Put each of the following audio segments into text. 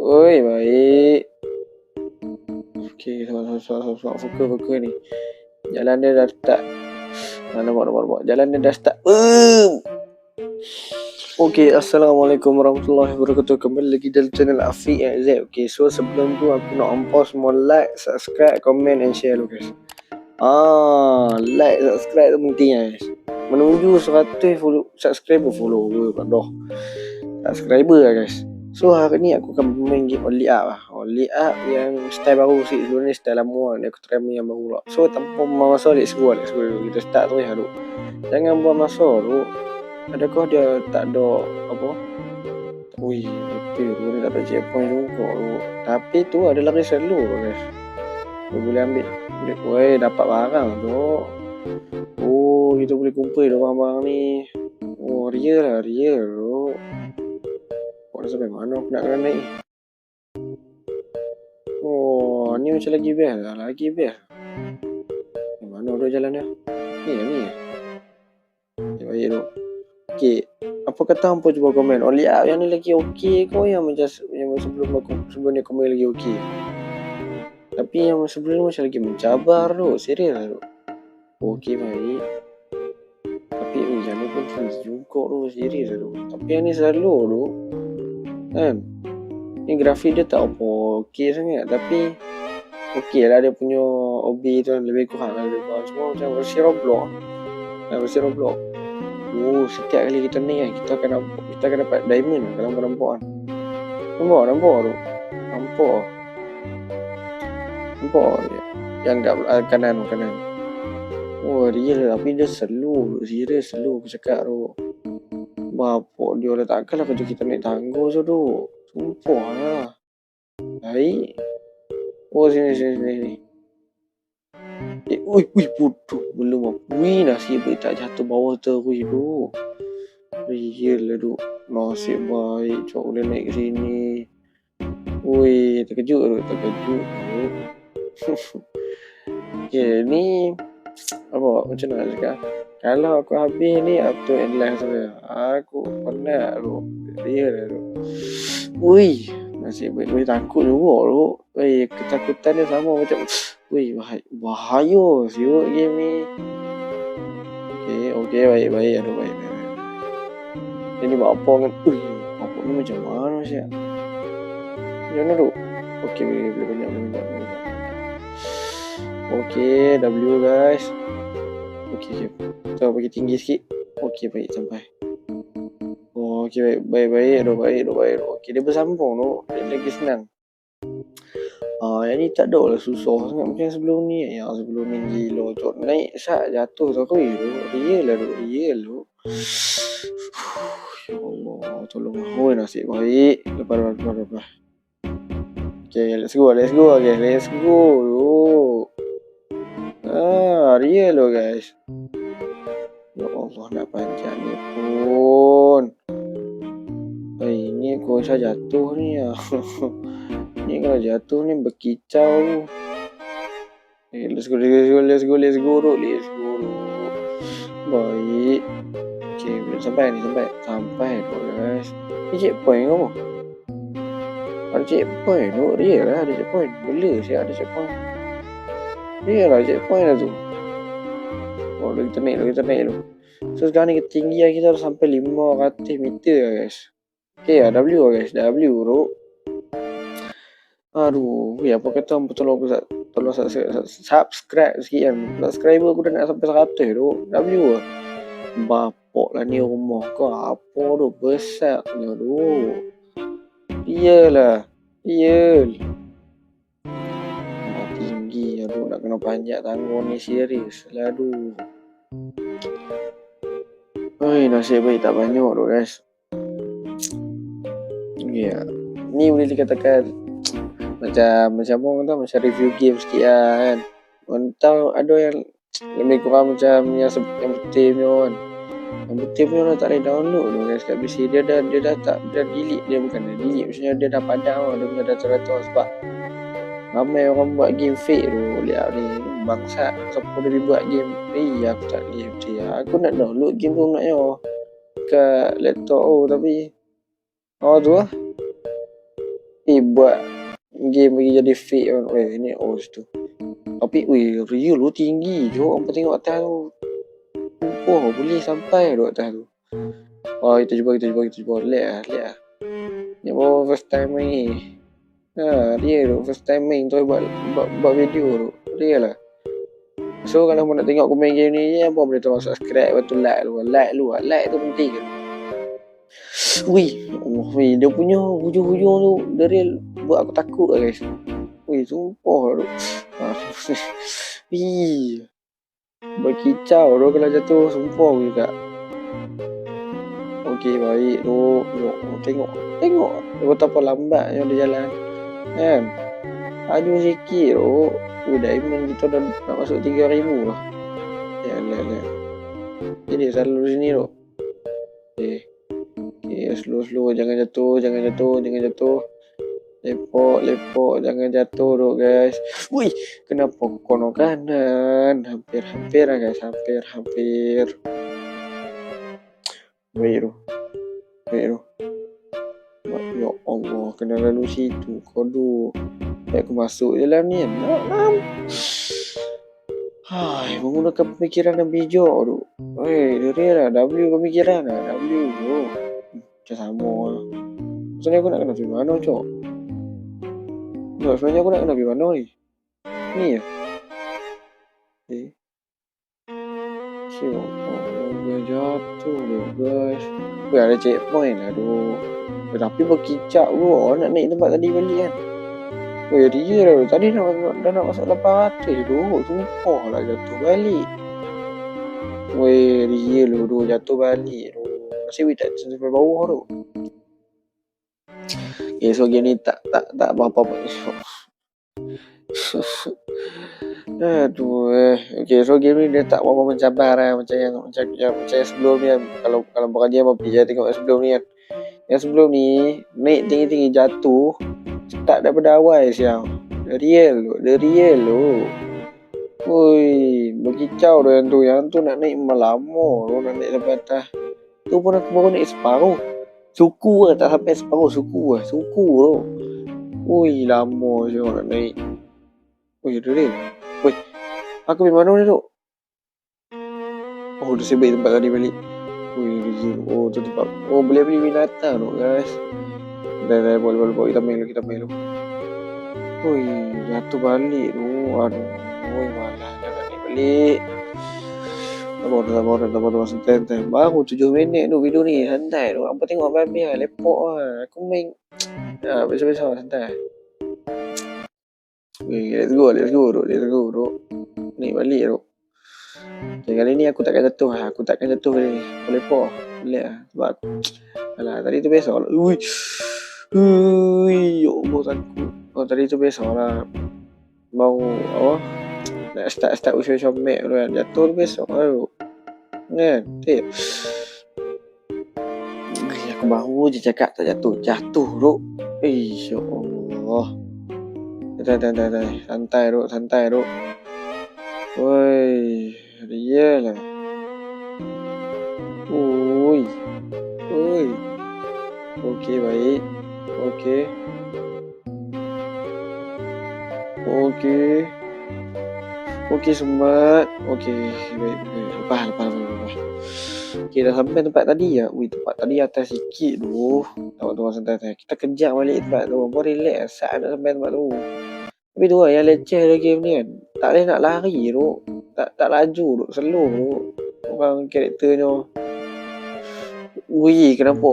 Oi, baik. Okey, sabar. Fokus ni. Jalan dia dah start. Nampak. Jalan dia dah start. Okey, Assalamualaikum warahmatullahi wabarakatuh. Kembali lagi dalam channel Afiq Z. Okey, so sebelum tu aku nak ampau semua like, subscribe, comment and share dulu guys. Like, subscribe tu penting guys. Menuju 100 follower dah. Subscriber lah guys. So hari ni aku akan bermain game Only Up lah. Only Up yang style baru sikit. Sebelum ni style lama lah. Aku try main yang baru lah. So tanpa buang masa, let's go. Kita start terus lah duk. Jangan buang masa duk. Adakah dia tak ada apa? Ui, betul tu. Dia tak ada checkpoint juga tu. Tapi tu ada lari selalu tu guys. Dia boleh ambil. Weh, dapat barang tu. Oh, kita boleh kumpul barang-barang ni. Oh, real tu. Kau dah sampai mana aku nak kena naik? Oh, ni macam lagi best lah. Mana tu jalan dia? Ni. Baik tu. Okey. Apa kata hampa cuba komen? Only Up yang ni lagi okey kau yang macam sebelum ni komen lagi okey. Tapi yang sebelum ni macam lagi mencabar tu. Serius lah tu. Okey baik. Tapi yang ni pun tinggi juga tu. Serius lah tu. Tapi yang ni selalu tu. Kan? Ni grafik dia tak apa okey sangat. Tapi okey lah dia punya OB tu lebih kurang lah. Semua macam versi Roblox. Oh, setiap kali kita ni kan, kita akan dapat diamond kalau nampak kan. Nampak tu. Nampak yang kat kanan. Oh, real tapi dia slow. Serius slow aku cakap tu. Bapak dia dah takkanlah kerja kita naik tangga tu. Sumpah lah. Baik. Oh, sini. Ui, bodoh. Belum apa. Ui, nasib baik tak jatuh bawah terus tu. Real lah tu. Nasib baik. Cok boleh naik ke sini. Ui, terkejut tu. Okay, ni apa macam mana cakap? Kalau aku habis ni up to end life saya. Aku penat tu. Real lah tu. Ui, nasib baik. Ui, takut juga tu. Ui, ketakutan dia sama macam bahaya siut game ni. Okey, baik. Ini buat apa kan? Apa ni macam mana siap? Macam mana tu? Okey, boleh banyak. Okey, W guys. Okey. Kita bagi tinggi sikit. Okey, baik sampai. Okey, baik. Okey, dia bersambung tu. Dia lagi senang. Yang ni tak ada lah susah sangat macam sebelum ni. Yang sebelum ni gila tu. Naik sat jatuh tu. Real tu. Ya Allah, tolong ahoy nasib baik. Lepas. Okay, let's go guys. Real lo guys. Ya Allah, nak panjat ni pun. Ini aku rasa jatuh ni ya. Ni kalau jatuh ni berkicau. Let's go. Baik. Okay, belum sampai tu guys. Ni checkpoint ke apa? Ada checkpoint tu. Real lah ada checkpoint. Bela siap ada checkpoint. Real lah checkpoint lah tu. Oh, kita naik tu. So sekarang ni ketinggian kita dah sampai 500 meter lah guys. Okay lah W lah guys. W tu. Aduh, apa kata tolong subscribe sikit kan. Subscriber aku dah nak sampai 100 tu. W lah. Bapak lah ni rumah kau. Apa tu besar ni tu. Real. Tinggi. Aduh, nak kena panjat tangga ni serius lah. Aduh. Nasib baik tak banyak tu guys. Ya. Ni boleh dikatakan macam orang tahu macam review game sikit lah kan. Orang tahu ada yang lebih kurang macam yang betul punya kan. Yang betul punya dah tak boleh download tu guys kat PC. Dia dah delete. Dia bukan dah delete, maksudnya dia dah padam lah. Dia bukan dah teratur sebab ramai orang buat game fake tu. Lihat ni bangsat. Siapa dia buat game. Aku tak boleh percaya. Aku nak download game tu nak kat laptop tapi tu lah. buat game bagi jadi fake kan. Ni tu. Tapi real tu tinggi je. Apa tengok atas tu. Boleh sampai tu atas tu. Kita cuba. Lihat lah. Ni baru first time main ni. Dia tu first time main tu buat video tu. Dia lah. So kalau mau nak tengok aku main game ni, apa boleh tolong subscribe, betul like lu. Like tu penting kan. Dia punya hujung-hujung tu dari buat aku takut lah guys. Sumpah tu. Berkicau tu kalau jatuh, sumpah aku juga. Okey, baik tu. Tengok. Betapa lambatnya dia jalan. Kan? Laju sikit tu. Diamond kita dah nak masuk 3,000 lah. Lihat. Jadi selalu sini tu. Okay, slow. Jangan jatuh. Lepok. Jangan jatuh tu guys. Kenapa kono kanan? Hampir lah guys. Hampir. Baik tu. Ya Allah, kena lalu situ. Kodoh. Aku masuk dalam ni kan. Menggunakan pemikiran yang bijak tu. Dia lah W pemikiran lah. W tu. Macam sama lah. Sebenarnya aku nak kena pergi mana cok? Sebenarnya aku nak kena pergi mana ni? Ni ya? Jatuh tu guys. Ada checkpoint lah tu. Tapi berkicap tu. Nak naik tempat tadi balik kan. Dia lah. Tadi dah nak masuk 800 tu. Sumpah lah jatuh balik. Dia lah tu. Jatuh balik tu. Masih tak sampai bawah tu. So game ni tak apa-apa pun. So game ni dia tak apa-apa mencabar lah. Macam yang sebelum ni kan. Kalau bukan dia apa dia tengok yang sebelum ni kan. Yang sebelum ni naik tinggi-tinggi jatuh. Start daripada awal siang. Dia real tu. Berkicau tu yang tu nak naik lama tu nak naik sampai atas. Tu pun aku baru naik separuh. Suku lah tak sampai separuh suku tu. Lama je nak naik. Real. Aku pergi mana ni tu? Dah sebab tempat tadi balik. Tu tempat. Boleh beli binatang tu guys. Dah boleh kita main dulu. Jatuh balik tu. Malah nak naik balik. Sabar santai. Baru 7 minit tu video ni. Santai tu. Apa tengok habis lah. Lepok lah. Aku main. Biasa santai. Let's go tu. Naik balik tu. Kali ni aku takkan jatuh lah. Kali ni. Lepok. Boleh lah. Sebab aku. Tadi tu biasa lah. Ya Allah takut. Tadi tu biasa lah. Baru nak start usaha map tu kan. Jatuh tu biasa lah tu. Kan? Aku baru je cakap tak jatuh tu. Ya Allah. Santai tu. Dia lah. Okey, baik. Okey, semat. Baik. Lepas. Dah sampai tempat tadi ya. Tempat tadi atas sikit tu. Tengok santai. Kita kejar balik tempat tu. Baru relax saat nak sampai tempat tu. Tapi tu lah yang leceh dalam game ni kan. Tak boleh nak lari tu. Tak laju tu. Slow tu. Orang karakternya. Kenapa?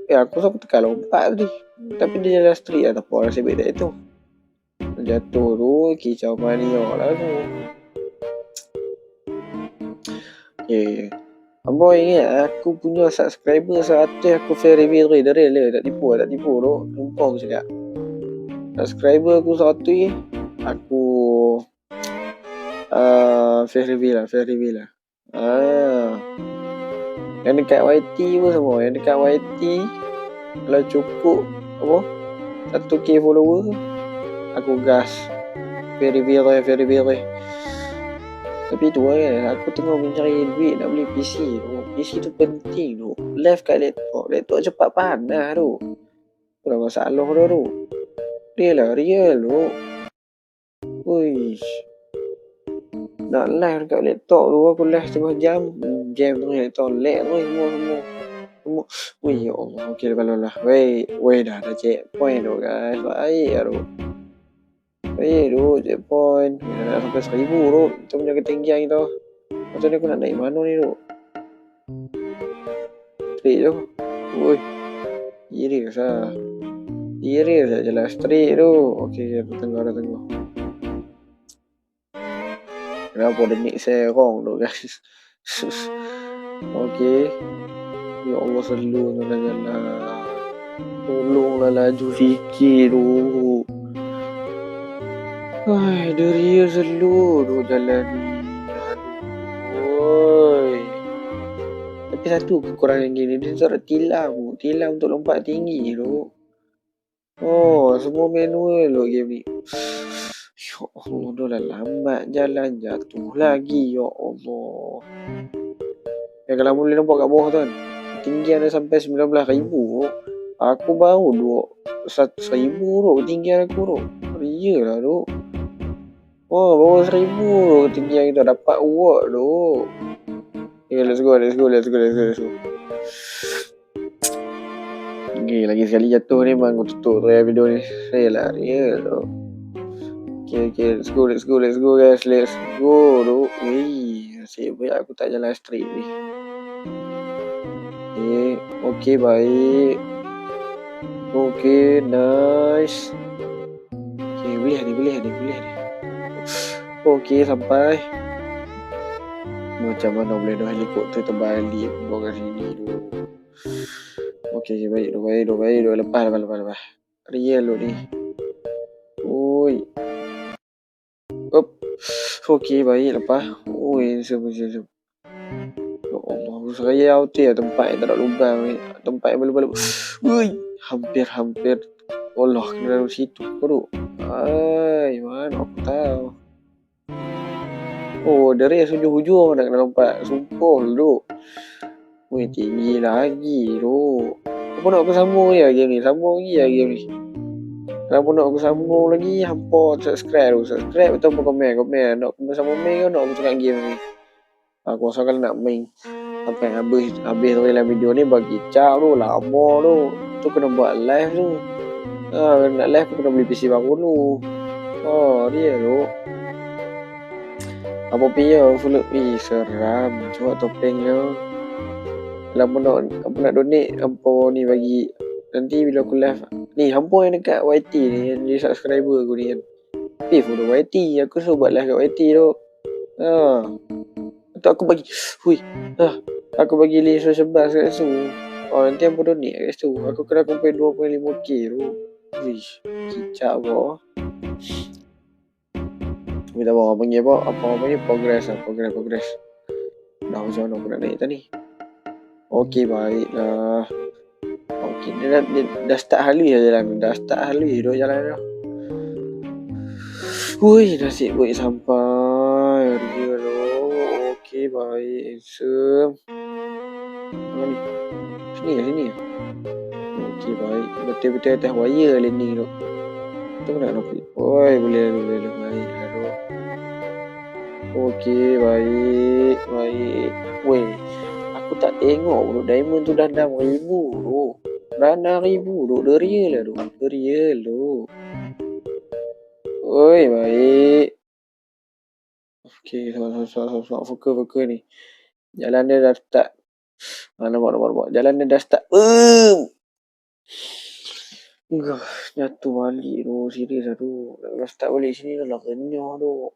Aku tekan lompat tadi. Tapi dia jalan straight lah. Tak apa. Rasa baik tak itu. Jatuh tu. Kicau mania lah tu. Abang ingat aku punya subscriber 100 aku verify tu. Dia real tak tipu tu. Lumpah aku cakap. Subscriber aku 100 aku verify lah. Yang dekat YT pun sama. Yang dekat YT kalau cukup 1k follower aku gas verify. Tapi tu kan aku tengah mencari duit nak beli PC tu. PC tu penting tu. Live kat laptop cepat panas tu. Dah masalah tu. Real lah, real tu. Uish. Nak live dekat laptop tu aku live setengah jam. Jam tengah laptop lag tu semua. Wih ya Allah. Okey lah. Weh dah ada checkpoint tu guys. Baik lah tu. Baik tu checkpoint. Dah nak sampai 1000 tu. Kita punya ketinggian kita. Macam ni aku nak naik mana ni tu? Straight tu. Wih. Serius lah. Serius lah jalan straight tu. Okey, dah tengah. Kenapa ada nick serong tu guys? Okey. Ya Allah selalu jalan. Tolonglah laju sikit tu. Hai, dia selalu tu jalan ni. Aduh. Tapi satu kekurangan gini, dia tak ada tilam. Tilam untuk lompat tinggi tu. Oh, semua manual lo game ni. Ya Allah, dah lah lambat jalan jatuh lagi. Ya Allah. Ya kalau boleh nampak kat bawah tu kan. Ketinggian dia sampai 19,000. Aku baru 1,000 tu ketinggian aku tu. Ria lah tu. Oh, baru 1,000 tu ketinggian kita dapat award tu. Okay, let's go. Okay, lagi sekali jatuh ni memang aku tutup video ni. Saya lah, real tu. Okay, let's go guys. Let's go tu. Wih, nasib baik aku tak jalan straight ni. Okay, baik. Okay, nice. Okay, boleh ni. Okay, sampai. Macam mana boleh ada helikopter terbalik bawa kat sini tu. Okay, baik tu. Lepas. Real tu ni. Oi. Up. Okay, baik lepas. Oi, jom. Ya Allah, aku seraya auto tempat yang tak ada lubang ni. Tempat yang belum. Ui, hampir. Allah, kena dalam situ kau tu. Ai, mana aku tahu. Oh, dari hujung nak kena lompat. Sumpah dulu. Wih, tinggi lagi tu. Apa nak aku sambung ya game ni? Kalau nak aku sambung lagi, hampa subscribe atau komen. Nak aku sambung main ke nak aku cakap game ni? Aku rasa kalau nak main sampai habis dalam video ni bagi cak tu, lama tu. Tu kena buat live tu. Nak live aku kena beli PC baru dulu. Oh, dia tu. Apa punya full seram. Cuba topengnya. Kalau nak donate hampa ni bagi nanti bila aku live ni hampa yang dekat YT ni yang jadi subscriber aku ni kan. Full YT aku suruh buat live kat YT tu. Atau aku bagi aku bagi link sebar kat situ. Nanti hampa donate kat situ. Aku kena kumpul 2.5k tu. Wish, kicap kau. Kita bawa panggil apa panggil progress. Dah macam mana aku nak naik tadi. Okey, baiklah. Okey, dia dah start halus jalan. Jalan dah. Hui, nasib baik sampai. Dia tu. Okey, baik. Handsome. Mana ni? Sini. Okey, baik. Betul-betul atas wire landing tu. Tu nak nak. Oi, boleh baik. Okey, baik. Weh, aku tak tengok bro. Diamond tu dah 6,000 tu. Dah 6,000 tu. Dia real tu. Oi, baik. Okey, sama fokus ni. Jalan dia dah start. Nampak. Jalan dia dah start. Jatuh balik tu. Serius lah tu. Dah start balik sini dah lah kenyah tu.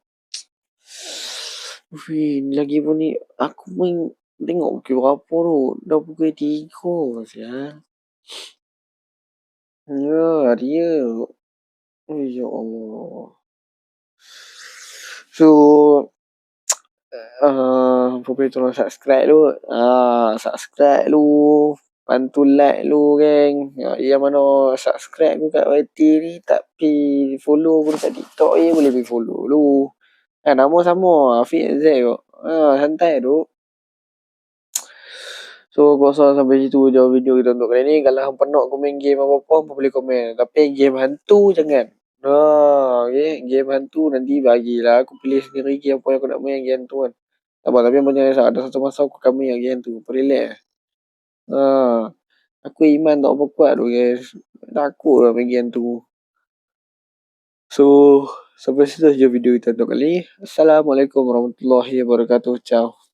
Lagi pun ni aku main tengok pukul berapa tu. Dah pukul 3 sial. Ya, dia. Ya Allah. So, tolong subscribe dulu. Subscribe dulu. Bantu like dulu, geng. Yang mana subscribe aku kat YT ni tapi follow aku dekat TikTok je boleh pergi follow dulu. Nama sama Afiq Z kok. Santai tu. So, aku rasa sampai situ je video kita untuk kali ni. Kalau hang penat aku main game apa-apa, hang boleh komen. Tapi game hantu jangan. Okay. Game hantu nanti bagilah. Aku pilih sendiri game apa yang aku nak main game hantu kan. Tak apa, tapi yang banyak ada satu masa aku akan main game hantu. Relax. Aku iman tak apa kuat tu guys. Takut lah main game hantu. So, sampai situ saja video kita untuk kali ni. Assalamualaikum warahmatullahi wabarakatuh. Ciao.